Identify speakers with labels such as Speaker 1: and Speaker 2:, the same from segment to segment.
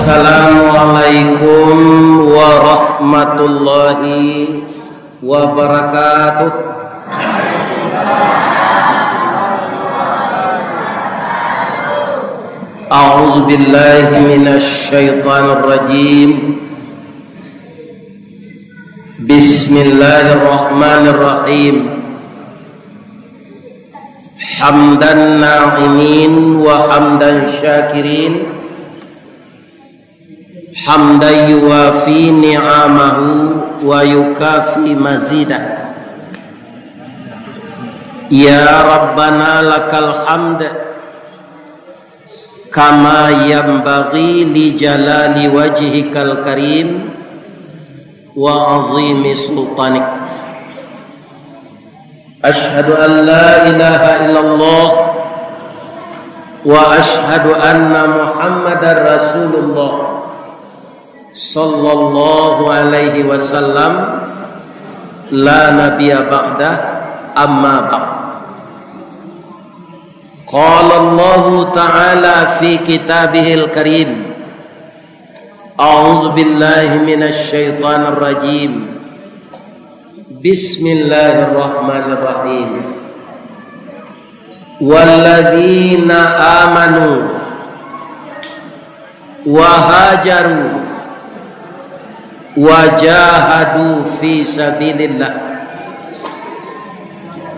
Speaker 1: Assalamualaikum warahmatullahi wabarakatuh. A'udzu billahi minasy syaithanir rajim. Bismillahirrahmanirrahim. Hamdan na'imin wa hamdan syakirin, hamdan yuwafi ni'amahu wa yukafi mazidah. Ya Rabbana lakal hamd kama yanbaghi li jalali wajhikal karim wa azimi sultanik. Ashhadu an la ilaha illallah wa ashhadu anna Muhammadar Rasulullah sallallahu alaihi wasallam la nabiyya ba'da amma ba'd. Qala Allah ta'ala fi kitabihil karim, a'udzu billahi minasy syaithanir rajim. Bismillahirrahmanirrahim. Walladzina amanu wa hajaru wajahadu fi sabilillah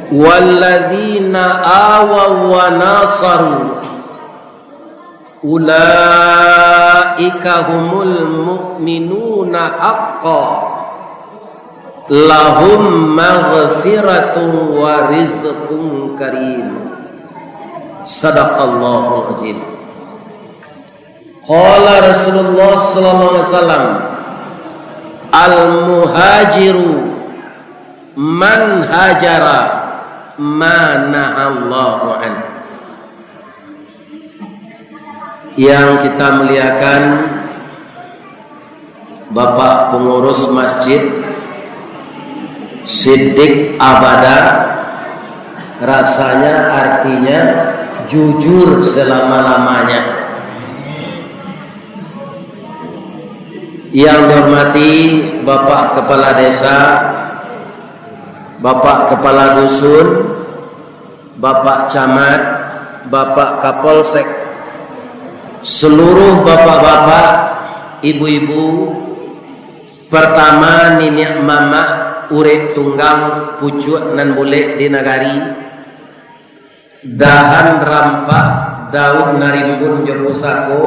Speaker 1: walladzina awaw wa nasaru ulaika humul mu'minuna haqqan lahum maghfiratun wa rizqun karim. Sadaqallahul azim. Qala Rasulullah sallallahu alaihi wasallam, al-muhajiru man hajara ma nahallahu an. Yang kita muliakan Bapak pengurus masjid Siddiq Abada, rasanya artinya jujur selama-lamanya. Yang dihormati Bapak Kepala Desa, Bapak Kepala Dusun, Bapak Camat, Bapak Kapolsek, seluruh bapak-bapak, ibu-ibu, pertama nini mama urip tunggang pucuk nan boleh di nagari, dahan rampak daun narimbun jopusako,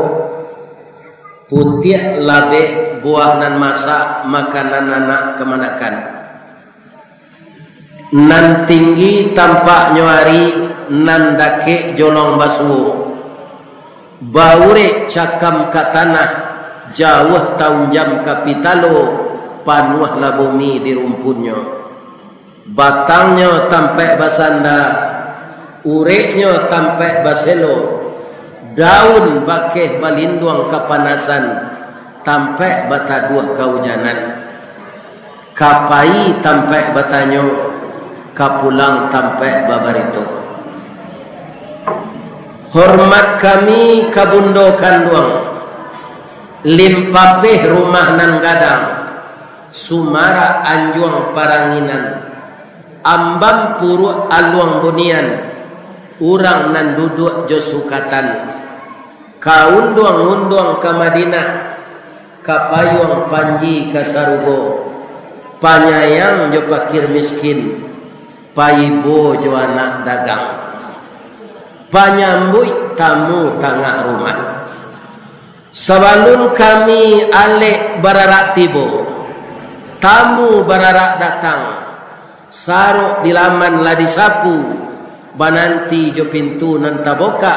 Speaker 1: putih labe buah nan masak makanan anak kemanakan, nan tinggi tampak nyuari nan dake jolong basuh, baure cakam katanah jauh tahun jam kapitalo, panuhlah bumi di rumpunnya, batangnya tampak basanda, ureknya tampak baselo, daun bakeh balinduang kapanasan, tampak bata dua kaujanan, kapai tampak batanyo, kapulang tampak babarito. Hormat kami kabundokan duang, limpapeh rumah nan gadang, sumara anjuang paranginan, ambam puru aluang bunian, urang nan duduk josukatan, kaunduang-unduang ke Madinah, kapayuang panji ke Sarugo, panyayang jo pakir miskin, paibo jo anak dagang, panyambui tamu tengah rumah. Sabalun kami alek bararak tibo, tamu bararak datang, saruk di laman ladi saku, bananti jo pintu nanta boka,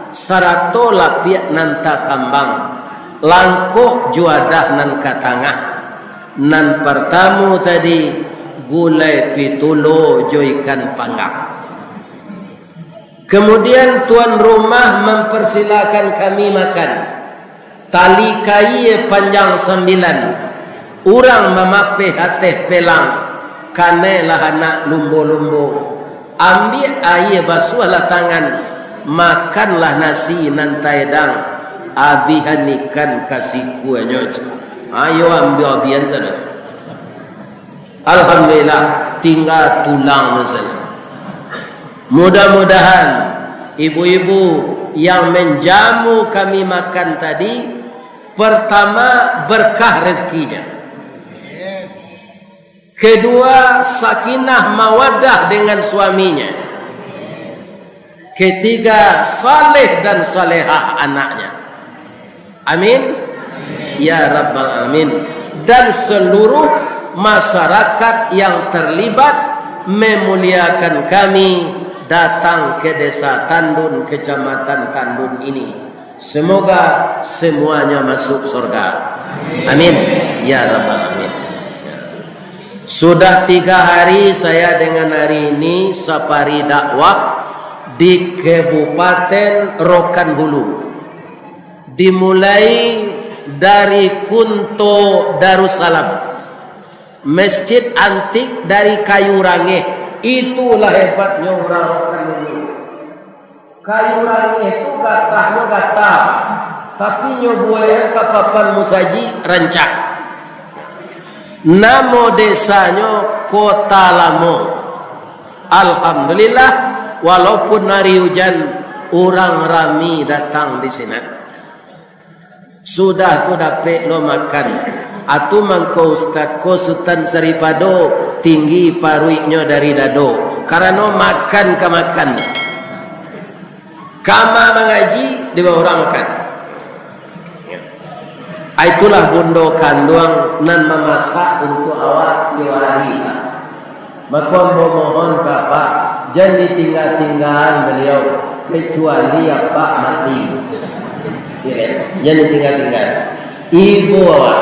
Speaker 1: sarato lapiak nanta kambang, langkok juadah nan katangah, nan pertamu tadi gulai pitulo jo ikan panggang. Kemudian tuan rumah mempersilakan kami makan, tali kai panjang 9, urang mamape hateh pelang, kanelah anak lumbo-lumbo, ambil air basuhlah tangan, makanlah nasi nan taedang, abihanikan kasih kuenya. Ayo ambil abian sana. Alhamdulillah tinggal tulang sana. Mudah-mudahan ibu-ibu yang menjamu kami makan tadi, pertama berkah rezekinya, kedua sakinah mawaddah dengan suaminya, ketiga saleh dan salehah anaknya. Amin ya rabbal alamin. Dan seluruh masyarakat yang terlibat memuliakan kami datang ke desa Tandun, kecamatan Tandun ini. Semoga semuanya masuk surga. Amin ya rabbal alamin. Sudah 3 hari saya dengan hari ini safari dakwah di Kabupaten Rokan Hulu. Dimulai dari Kunto Darussalam, masjid antik dari kayu rangeh. Itulah hebatnya orang Rokan Hulu. Kayu rangeh itu gatahnya gatah, tapi nyobuaya kapapan musaji rancak. Namo desanya Kota Lamo. Alhamdulillah, walaupun hari hujan, orang rami datang di sini. Sudah tu dapat lo makan. Atu mangko Ustaz ko Sultan Saripado tinggi paruiknya dari dado. Karena makan ke makan. Kama mengaji di bawah orang makan. Itulah bundo kanduang nan memasak untuk awak tiwari. Maka mohon Pak, jangan ditinggal-tinggalan beliau kecuali ya Pak mati. Jangan ditinggal-tinggal. Ibu awak,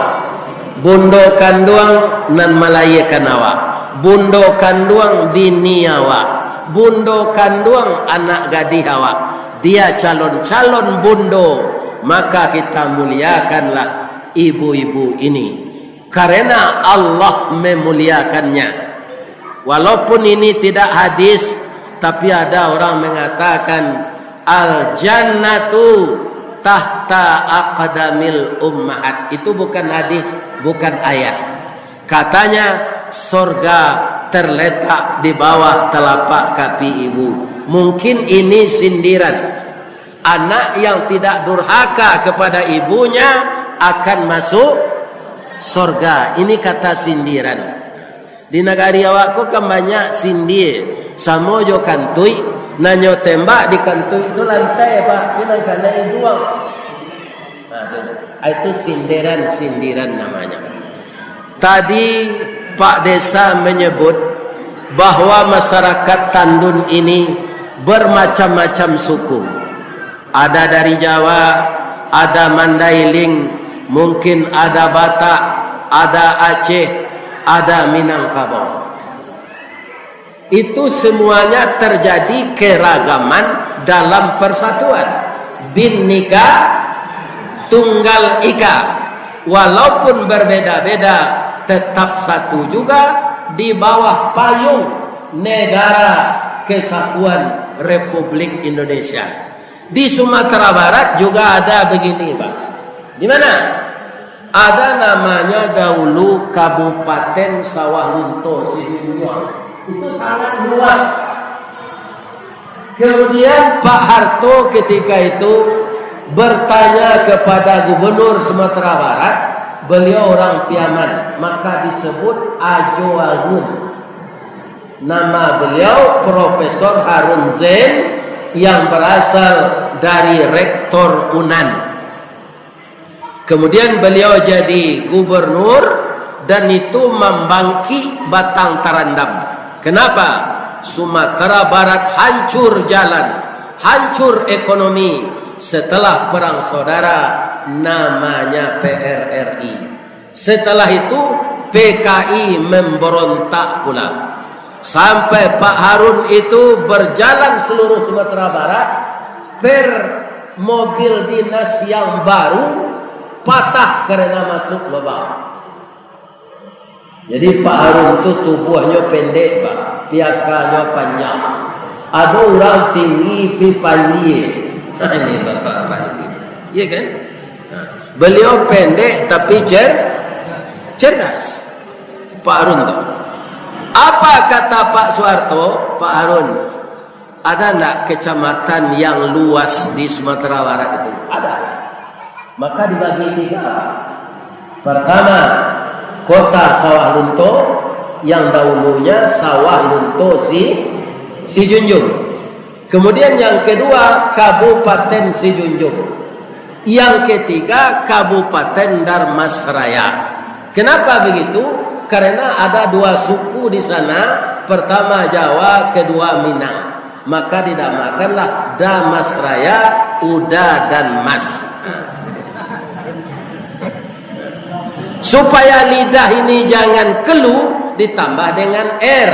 Speaker 1: bundo kanduang nan malayakan awak, bundo kanduang bini awak, bundo kanduang anak gadis awak. Dia calon-calon bundo, maka kita muliakanlah ibu-ibu ini karena Allah memuliakannya. Walaupun ini tidak hadis, tapi ada orang mengatakan al jannatu tahta aqdamil ummahat. Itu bukan hadis, bukan ayat. Katanya surga terletak di bawah telapak kaki ibu. Mungkin ini sindiran. Anak yang tidak durhaka kepada ibunya akan masuk surga. Ini kata sindiran. Di negari awakku kan banyak sindir. Samojo kantui, nanyo tembak di kantui itu lantai Pak. Ini karena ibuang. Nah, itu sindiran namanya. Tadi Pak Desa menyebut bahwa masyarakat Tandun ini bermacam-macam suku. Ada dari Jawa, ada Mandailing, mungkin ada Batak, ada Aceh, ada Minangkabau. Itu semuanya terjadi keragaman dalam persatuan. Bhinneka Tunggal Ika. Walaupun berbeda-beda, tetap satu juga di bawah payung negara Kesatuan Republik Indonesia. Di Sumatera Barat juga ada begini, Pak. Di mana? Ada namanya dahulu Kabupaten Sawah Lunto, Sidoarjo. Itu sangat luas. Kemudian Pak Harto ketika itu bertanya kepada Gubernur Sumatera Barat, beliau orang Piaman, maka disebut Ajo Agun. Nama beliau Profesor Harun Zain yang berasal dari Rektor Unan. Kemudian beliau jadi gubernur dan itu membangkit Batang Tarandam. Kenapa? Sumatera Barat hancur jalan, hancur ekonomi setelah perang saudara namanya PRRI. Setelah itu PKI memberontak pula. Sampai Pak Harun itu berjalan seluruh Sumatera Barat per mobil dinas yang baru patah karena masuk lubang. Jadi Pak Harun itu tubuhnya pendek, Pak, piakanya panjang. Ada orang tinggi pi panjang. Ini bapak-bapak ini, iya kan? Beliau pendek tapi cerdas. Pak Harun tuh. Apa kata Pak Soeharto? Pak Harun, ada enggak kecamatan yang luas di Sumatera Barat itu? Ada. Maka dibagi 3. Pertama, kota Sawah Lunto, yang dahulunya Sawah Lunto Si Junjung. Kemudian yang kedua, Kabupaten Si Junjung. Yang ketiga, Kabupaten Darmasraya. Kenapa begitu? Karena ada 2 suku di sana. Pertama Jawa, kedua Minang. Maka dinamakanlah Damasraya, Uda dan Mas. Supaya lidah ini jangan keluh, ditambah dengan R.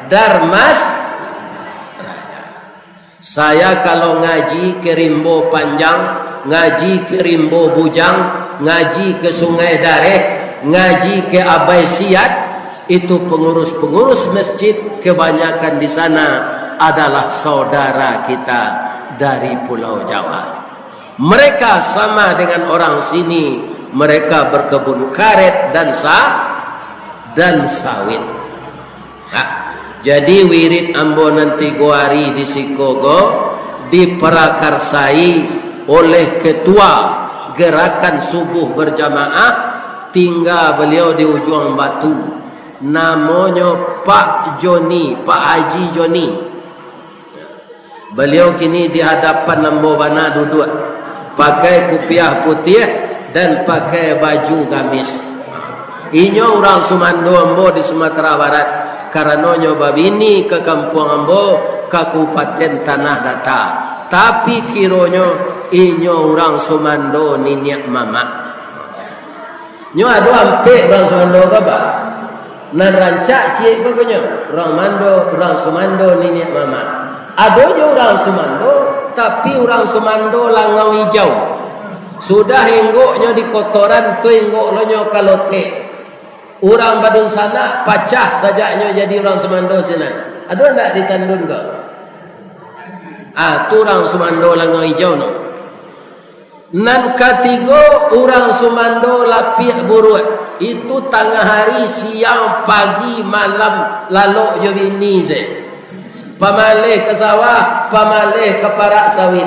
Speaker 1: Darmas. Saya kalau ngaji ke Rimbo Panjang, ngaji ke Rimbo Bujang, ngaji ke Sungai Dareh, ngaji ke Abai Siat, itu pengurus-pengurus masjid kebanyakan di sana adalah saudara kita dari Pulau Jawa. Mereka sama dengan orang sini, mereka berkebun karet dan sawit. Nah, jadi wirid ambo nanti goari di Sikogo diperakarsai oleh ketua gerakan subuh berjamaah, tinggal beliau di ujung batu, namanya Pak Joni, Pak Haji Joni. Beliau kini di hadapan ambo bana duduk, pakai kupiah putih dan pakai baju gamis. Inyo orang Sumando ambo di Sumatera Barat, karena nyoba bini ke kampung ambo Kabupaten Tanah Datar. Tapi kironyo inyo orang Sumando ninyak mama. Nyo ado ampe orang Sumando kaba. Nan rancak cik bagunya orang Sumando ninyak mama. Adonya orang Sumando, tapi orang Sumando langau hijau. Sudah enggoknya di kotoran tu enggok lonyo kalote. Orang badun sana pacah sajaknya jadi orang Sumando sana. Ada ndak di Tandun kau? Tu orang Sumando langau hijau no. Nan ketiga orang Sumando lapik buruat. Itu tengah hari, siang, pagi, malam lalu jo bini je. Pamalih ke sawah, pamalih ke parak sawit.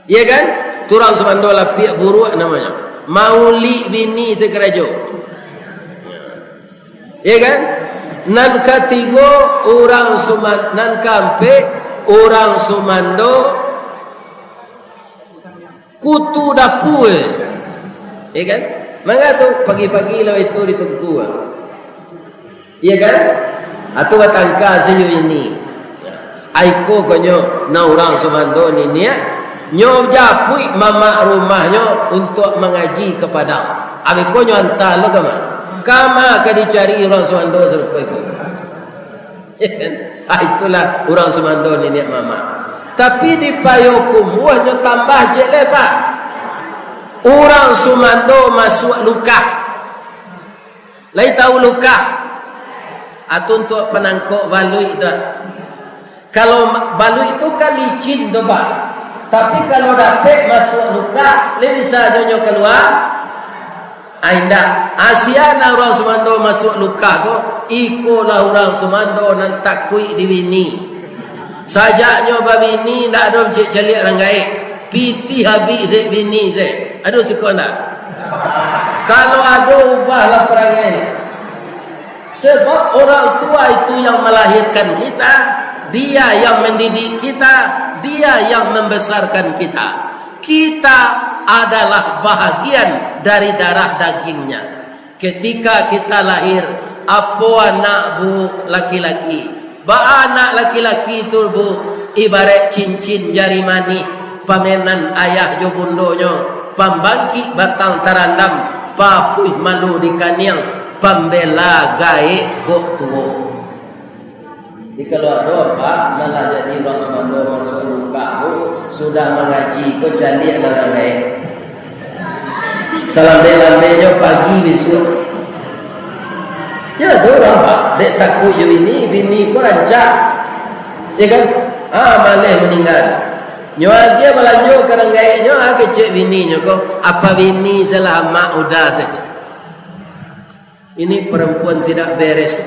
Speaker 1: Iya kan? Turang Sumando lapik buruk namanya. Mauli bini sekerajo. Iya kan? Nan ketiga orang Sumando, nan kampe orang Sumando kutu dapur. Iya kan? Maka tu pagi-pagi lo itu ditunggu. Iya kan? Atau batangka seyo ini. Aiko konyo na orang Sumando ni niat nyo japui mama rumahnya untuk mengaji kepada. Abi konyo hantar lo kama ka dicari orang Sumando serupa itu. Itulah orang Sumando ni niat mama. Tapi di Payokum buahnya tambah je lebar. Orang Sumando masuk luka. Lai tahu luka? Atau untuk penangkok balui dah. Kalau balui itu kan licin doba. Tapi kalau dapat masuk luka, le bisa jonyo keluar. Ainda Asiana orang Sumando masuk luka ko, ikolah orang Sumando nan takui di bini. Sajaknya babini ndak ada cek celik ranggai. Piti habis dek bini je. Aduh suka nak. Kalau ada ubahlah perangai. Sebab orang tua itu yang melahirkan kita, dia yang mendidik kita, dia yang membesarkan kita. Kita adalah bahagian dari darah dagingnya. Ketika kita lahir, apa anak bu laki-laki? Ba anak laki-laki itu bu ibarat cincin jari manis, pamenan ayah jo bundonyo, pambangki batang tarandam, papuih malu di kaniang. Pembela gaib kok tuo. Jadi kalau ada apa malah jadi orang Sumando masuk luka sudah mengaji kok jadi orang gaib. Salam lambe pagi besok. Ya ada orang pak dek takut je ini bini kau rancak. Ya kan? Malah meninggal. Nyo aja balanjo karanggai nyo kecek bini nyo ko apa bini selama udah tu. Ini perempuan tidak beres.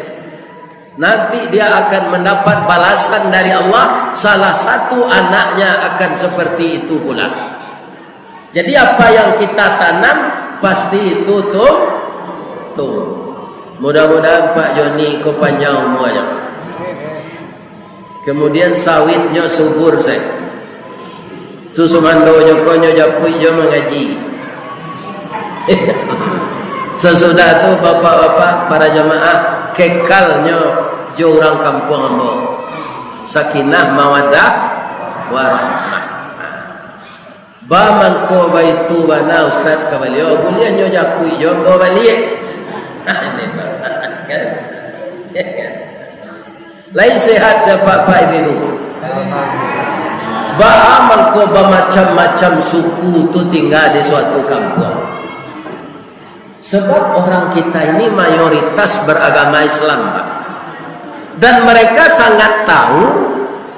Speaker 1: Nanti dia akan mendapat balasan dari Allah. Salah satu anaknya akan seperti itu pula. Jadi apa yang kita tanam pasti itu tumbuh. Mudah-mudahan Pak Joni ko panjang umurnya. Kemudian sawitnya subur saya. Tu sumando nyokonyo japui jo mengaji. Sesudah tu bapak-bapak para jamaah kekalnya jo orang kampung ambo. Sakinah mawaddah warahmah. Ba mangko baitu bana ustaz kabalio bulian nyo japui jo ambo balik. Lain sehat siapa Pak Ibu. Ba mangko ba macam-macam suku tu tinggal di suatu kampung. Sebab orang kita ini mayoritas beragama Islam, Pak. Dan mereka sangat tahu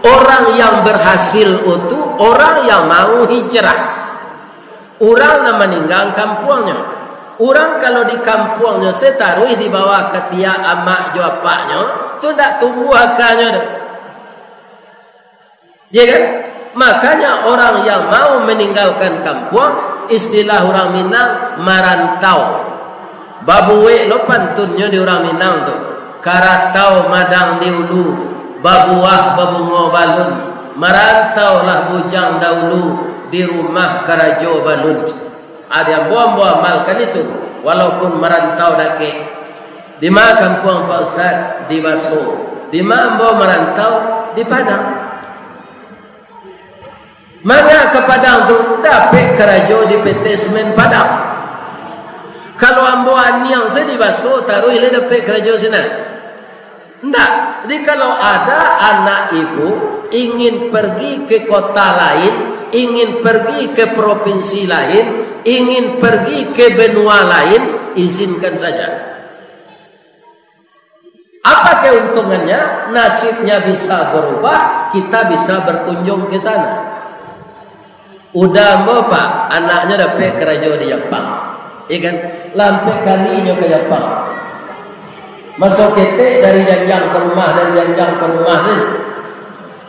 Speaker 1: orang yang berhasil itu orang yang mau hijrah. Orang yang meninggal kampungnya. Orang kalau di kampungnya setaruh di bawah ketiak amak jawapaknya, tu tak tumbuh akarnya. Ya kan? Makanya orang yang mau meninggalkan kampung, istilah orang Minang marantau. Babuwe lo pantunnya di orang Minang tu. Karatau madang di ulu, babuah babungo balun. Marantau lah bujang dahulu di rumah karajo balun. Ada yang buang-buang malkan itu, walaupun merantau dake. Di mana kampung Pak Ustaz? Di Baso. Di mana merantau? Di Padang. Mana ke Padang tu dapat kerajo di PT Semen Padang. Kalau ambo aniang saya di Baso taruh ile dapat kerajo sana. Ndak. Jadi kalau ada anak ibu ingin pergi ke kota lain, ingin pergi ke provinsi lain, ingin pergi ke benua lain, izinkan saja. Apa keuntungannya? Nasibnya bisa berubah, kita bisa berkunjung ke sana. Udah mau Pak, anaknya dapat kerja di Jepang, iya kan? Lampai kalinya ke Jepang. Masuk ketek dari janjang ke rumah, dari janjang ke rumah sih.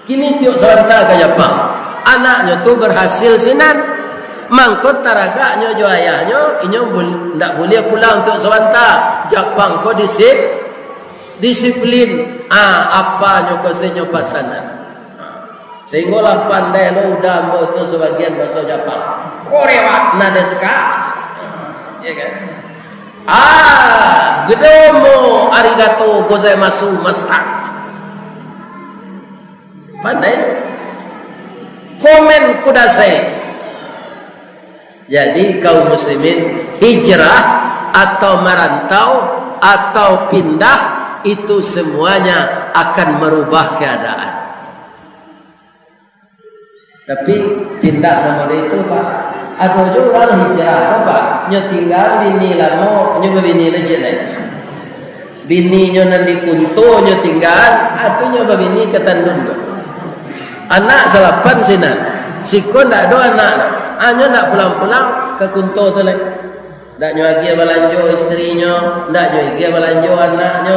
Speaker 1: Kini tiuk sebentar ke Jepang. Anaknya tu berhasil sinan. Mangkot taragaknya jo ayahnya, inyo ndak boleh pulang untuk sebentar. Jepang ko disiplin. Apa nyo kosenyo pasana. Sehingga lah pandai lo udah mau tu sebagian bahasa Jepang. Korewa nadeska. Ya kan? Gedomo arigato gozaimasu master. Pandai. Komen kudasai. Jadi kaum muslimin hijrah atau merantau atau pindah itu semuanya akan merubah keadaan. Tapi pindah nomor itu Pak. Ada juga orang hijrah Pak. Nyo tinggal bini lamo, nyo bini le jelek. Bini nyo nanti kunto nyo tinggal, atau nyo bini ketandun. Anak salapan sina. Siko ndak ada anak. Nyo ndak pulang-pulang ke kunto tu lek. Ndak nyo lagi balanjo istrinya, ndak nyo lagi balanjo anaknya.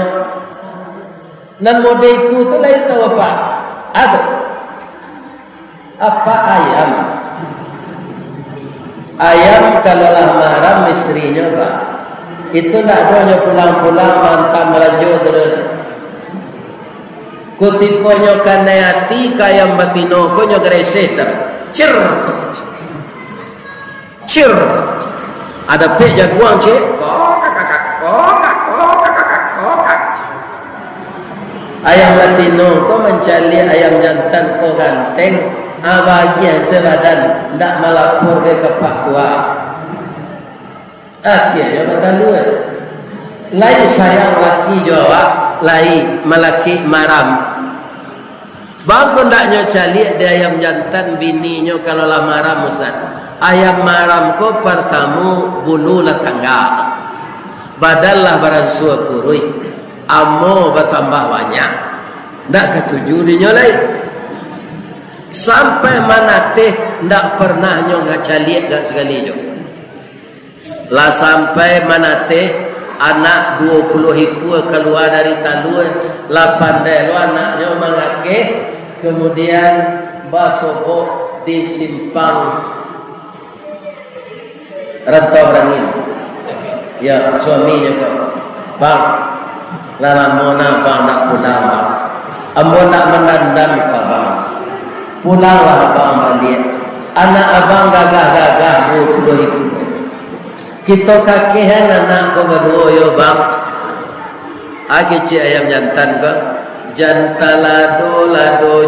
Speaker 1: Nan mode itu tu lah itu Pak. Ada apa ayam? Ayam kalaulah maram istrinya Pak, itu nak doanya pulang-pulang mantap melajo terus. Kutikonyo kanayati kayam batino konyo greseh ter. Cir. Ada pe jaguang cik. Ayam batino ko mencari ayam jantan ko ganteng. Bagian sebadan tidak melapor ke Pak Tua. Akhirnya kata luar. Lai sayang laki jawab, lai melaki maram. Bangko ndaknya cali dia ayam jantan bininya kalau lah maram Ustaz. Ayam maram ko pertamu bulu lah tangga. Badallah barang suah kurui. Amo bertambah banyak. Ndak ketujuh dinya lain. Sampai mana teh ndak pernah nyoga caliak gak sekali jo. Lah sampai mana teh anak 20 hiku keluar dari talun, 8 delo anaknya mangake, kemudian basobo di simpang Rantau Rangin. Ya suaminya kok, bang, lalamona bang nak pulang bang, ambo nak mendandan pak bang. Pulanglah abang balik. Anak abang gagah-gagah 20 ikut. Kita kakehan anak ko berdua yo bang. Agi ci ayam jantan ko. Jantan lado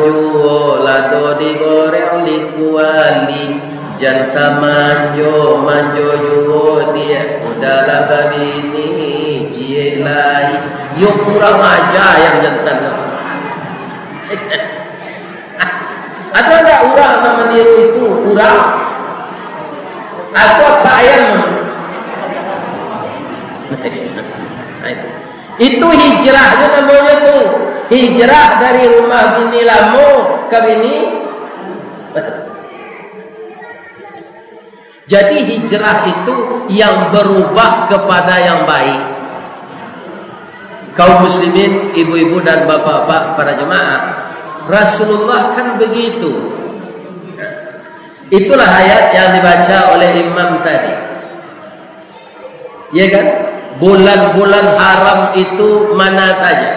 Speaker 1: juo, lado digoreng dikuali. Jantan manjo juo dia. Udahlah babini cie lai. Yo kurang aja ayam jantan ko. Ada enggak orang nama dia itu orang? Atau apa ayam? Itu hijrahnya namanya tuh. Hijrah dari rumah bini lamo ke bini. Jadi hijrah itu yang berubah kepada yang baik. Kaum muslimin, ibu-ibu dan bapak-bapak para jemaah, Rasulullah kan begitu. Itulah ayat yang dibaca oleh imam tadi. Ya kan? Bulan-bulan haram itu mana saja.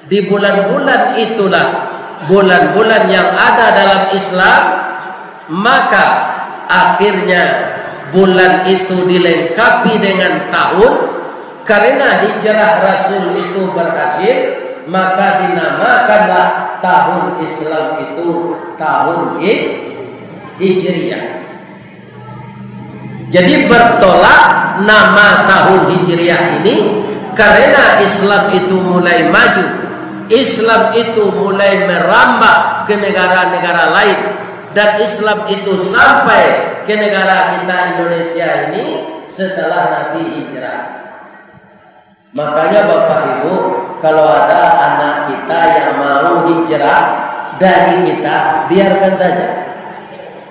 Speaker 1: Di bulan-bulan itulah bulan-bulan yang ada dalam Islam, maka akhirnya bulan itu dilengkapi dengan tahun. Karena hijrah Rasul itu berhasil, maka dinamakanlah tahun Islam itu tahun Hijriyah. Jadi bertolak nama tahun Hijriyah ini karena Islam itu mulai maju, Islam itu mulai merambah ke negara-negara lain, dan Islam itu sampai ke negara kita Indonesia ini setelah Nabi hijrah. Makanya Bapak Ibu, kalau ada anak kita yang mau hijrah dari kita, biarkan saja.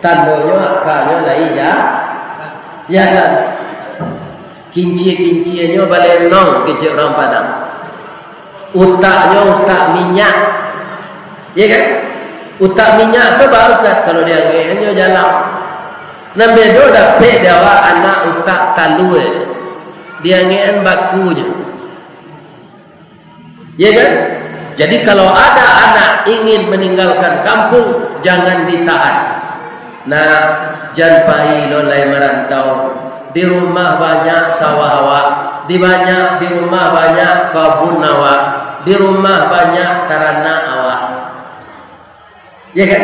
Speaker 1: Tandanya akalnya lah hijrah, ya kan? Kinci-kincinya balenong kecil orang Padang. Utaknya utak minyak, ya kan? Utak minyak itu baru Ustaz kalau dia hanya jalan. Nambedo dapat dia anak utak talue, dia ngen bakunya. Ya kan? Jadi kalau ada anak ingin meninggalkan kampung, jangan ditahan. Nah, jangan pahi lolai merantau. Di rumah banyak sawah awak, di rumah banyak kebun awak, di rumah banyak ternak awak. Ya kan?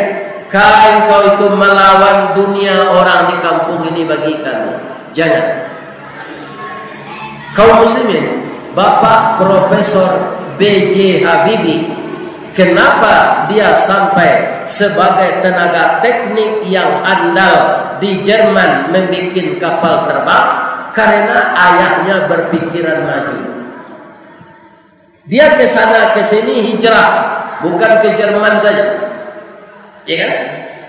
Speaker 1: Kalau engkau itu melawan dunia orang di kampung ini bagi kami, jangan. Kaum muslimin, Bapak Profesor B.J. Habibie, kenapa dia sampai sebagai tenaga teknik yang andal di Jerman membuat kapal terbang? Karena ayahnya berpikiran maju. Dia ke sana ke sini hijrah, bukan ke Jerman saja, ya kan?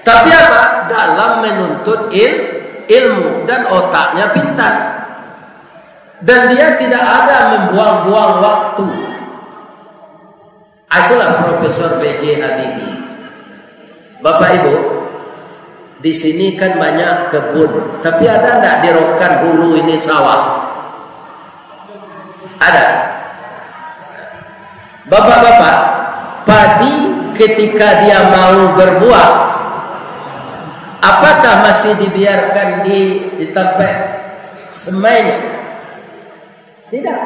Speaker 1: Tapi apa? Dalam menuntut ilmu, dan otaknya pintar, dan dia tidak ada membuang-buang waktu. Itulah Profesor B.J. Habibie. Bapak Ibu, di sini kan banyak kebun, tapi ada enggak di Rokan Hulu ini sawah? Ada. Bapak-bapak, padi ketika dia mau berbuah, apakah masih dibiarkan di tempat semainya? Tidak.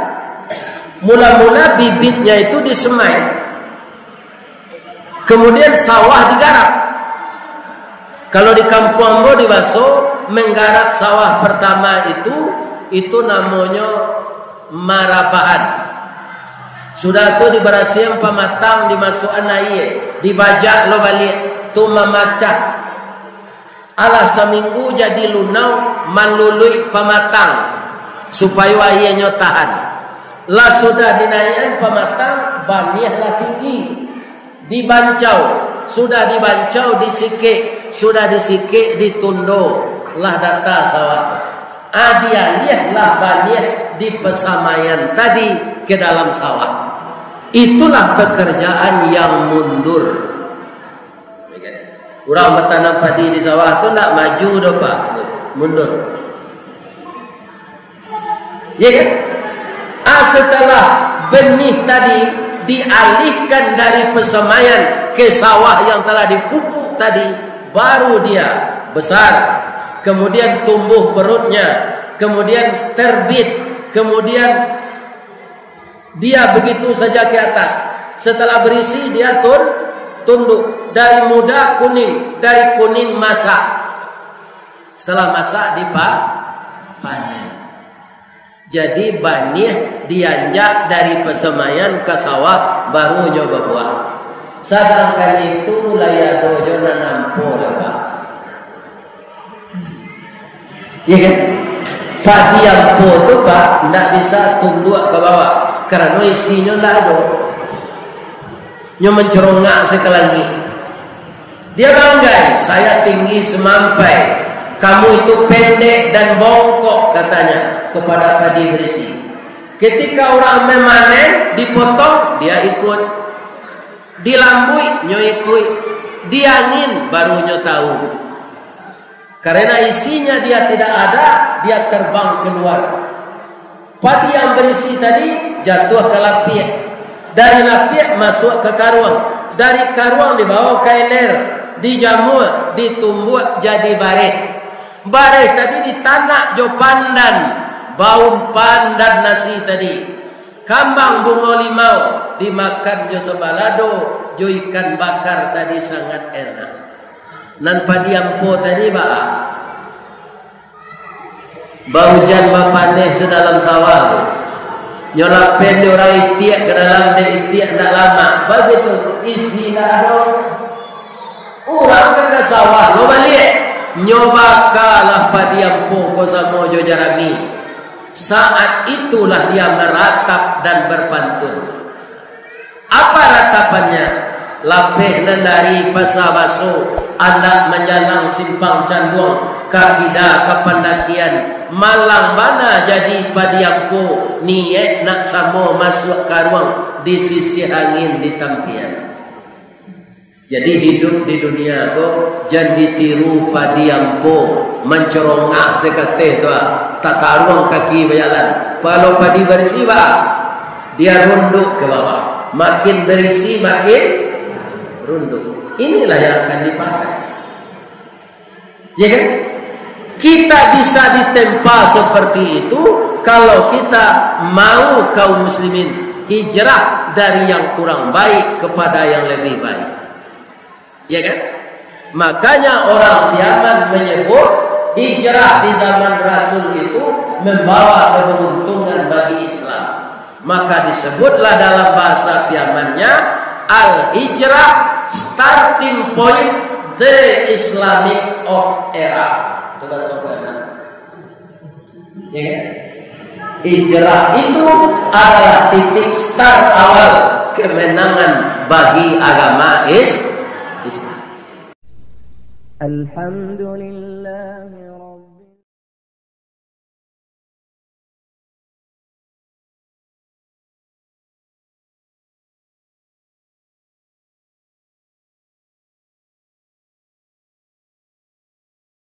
Speaker 1: Mula-mula bibitnya itu disemai, kemudian sawah digarap. Kalau di Kampung Ambo di Baso, menggarap sawah pertama itu namanya marabahan. Sudah itu diberasihan pamatang, dimasukkan air, dibajak lo balik, tu memacah. Alah seminggu jadi lunau, manlului pamatang supaya airnya tahan. Lah sudah dinaikkan pamatang, baniahlah tinggi, dibancau sudah dibancau disikik, sudah disikik ditundo lah data sawah. Dialihlah baniah di pesamayan tadi ke dalam sawah. Itulah pekerjaan yang mundur. Orang bertanam padi di sawah tu nak maju dah Pak, mundur. Ya kan? Setelah benih tadi dialihkan dari pesamayan ke sawah yang telah dipupuk tadi, baru dia besar. Kemudian tumbuh perutnya, kemudian terbit, kemudian dia begitu saja ke atas. Setelah berisi dia tunduk dari muda kuning, dari kuning masak. Setelah masak dipanen. Jadi banih dianjak dari pesemayan ke sawah baru nyoba buah. Sedangkan itu layado jona nampo Pak. Ya kan? Padi yang po tu Pak tidak bisa tunduk ke bawah karena isinya tidak ada. Nyo mencerongak sekelangi. Dia bangga, saya tinggi semampai, kamu itu pendek dan bongkok katanya kepada padi berisi. Ketika orang memanen dipotong dia ikut, dilambui nyo ikut, diangin baru nyo tahu. Karena isinya dia tidak ada, dia terbang keluar. Padi yang berisi tadi jatuh ke lapiak. Dari lapiak masuk ke karuang. Dari karuang dibawa ke air, dijamur, ditumbuk jadi bareh. Bareh tadi ditanak jo pandan, baun pandan nasi tadi. Kambang bunga limau dimakan jo sebalado, jo ikan bakar tadi sangat enak. Nan padi ampo tadi bau jan bapaneh sedalam sawah. Nyolapen orang itiak ke dalam dia itiak tak lama. Begitu isi tak ada. Orang ke sawah lo balik. Nyobakalah padi ampo ko samo jo jarami. Saat itulah dia meratap dan berpantun. Apa ratapannya? Lapeh dari pasar baso, anak menjalang simpang canduang, kakida kependakian, malang mana jadi padiampo, niat nak samo masuk karuang di sisi angin di tampian. Jadi hidup di dunia tu jangan ditiru padiampo, mencerongak sekate tu tak karuang kaki berjalan. Kalau padi bersih dia runduk ke bawah, makin berisi makin runduk. Inilah yang akan dipakai. Ya kan? Kita bisa ditempa seperti itu kalau kita mau kaum muslimin hijrah dari yang kurang baik kepada yang lebih baik. Ya kan? Makanya orang Yaman menyebut hijrah di zaman Rasul itu membawa keberuntungan bagi Islam. Maka disebutlah dalam bahasa Yamannya al-hijrah, starting point the Islamic of era. Coba sobat. Ya kan? Hijrah itu adalah titik start awal kemenangan bagi agama Islam. Alhamdulillah.